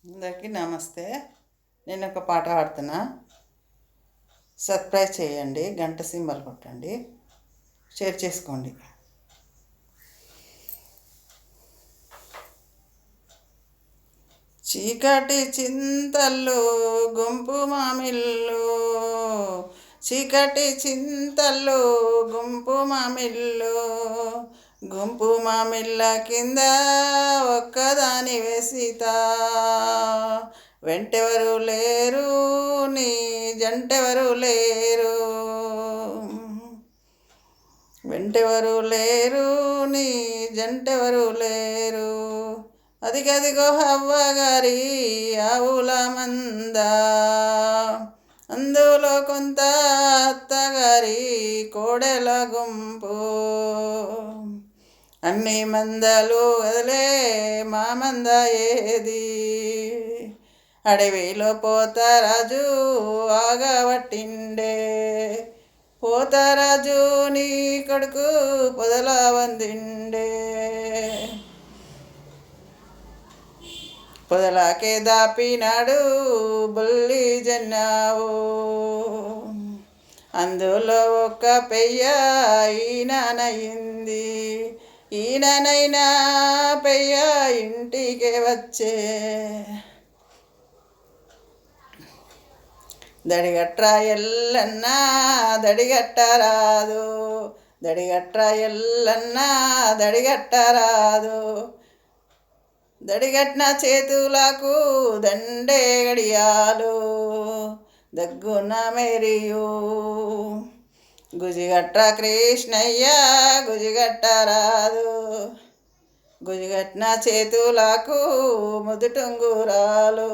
అందరికీ నమస్తే. నేను ఒక పాట పాడుతున్నా. సబ్స్క్రైబ్ చేయండి, గంట సింబల్ కొట్టండి, షేర్ చేసుకోండి. చీకటి చింతల్లో గుంపు మామిళ్ళు, చీకటి చింతల్లో గుంపు మామిళ్ళు, గుంపు మామిళ్ళ కింద ఒక్కదాని వేసితా, వెంటెవరు లేరు నీ జంటెవరు లేరు, వెంటెవరు లేరు నీ జంటెవరు లేరు, అదిగదిగో హవ్వగారి ఆవుల మంద, అందులో కొంత అత్తగారి కోడెల గుంపు, అన్ని మందలు వదిలే మా మంద ఏది, అడవిలో పోతరాజు ఆగబట్టిండే, పోతరాజు నీ కొడుకు పొదల వందిండే, పొదలాకే దాపినాడు బుల్లి జన్నావు, అందులో ఒక్క పెయ్య ఈయనయింది, ఈయననైనా పెయ్య ఇంటికే వచ్చే, దడిగట్ర ఎల్లన్నా దడిగట్టరాదు, దడిగట్ర ఎల్లన్నా దడిగట్టరాదు, దడిగట్టిన చేతులకు దండే గడియాలు దగ్గున మెరియు, గుజిగట్ట కృష్ణయ్య గుజిగట్టరాదు, గుజిగట్టిన చేతులకు ముదుటుంగురాలు,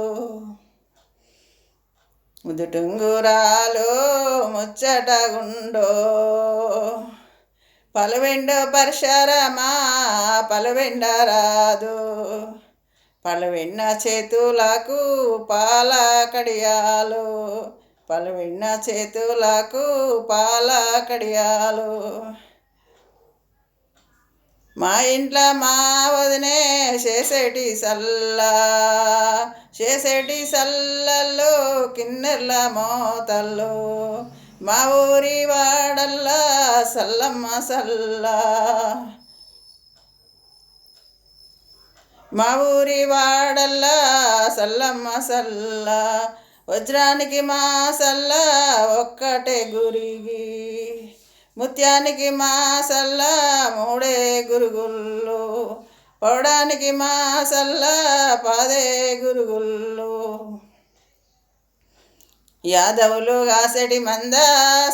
ముదుటుంగురాలు ముచ్చటగుండో, పలువెండు పరశరమా పలువెండ రాదు, పలువెన్న చేతులకు పాల కడియాలు, పలువెన్న చేతులకు పాల కడియాలు, మా ఇంట్లో మా వదినే చేసేటి సల్లా, చేసేటి సల్లల్లో కిన్నెర్ల మోతల్లో, మా ఊరి వాడల్లా సల్లమ్మ సల్లా, మా ఊరి వాడల్లా సల్లమ్మ సల్లా, వజ్రానికి మా సల్లా ఒక్కటే గురిగి, ముత్యానికి మా సల్లా మూడే గురుగుళ్ళు, పౌడానికి మా సల్లా పాదే గురుగుళ్ళు, యాదవులు గాసెడి మంద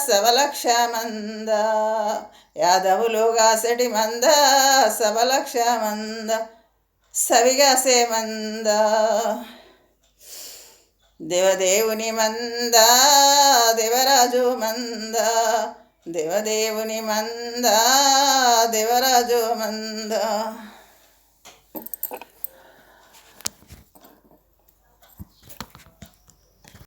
సవలక్ష మంద, యాదవులు గాసెడి మంద సవలక్ష మంద, సవిగాసే మంద, దేవదేవుని మంద దేవరాజు మంద, దేవదేవుని మంద దేవరాజు మంద.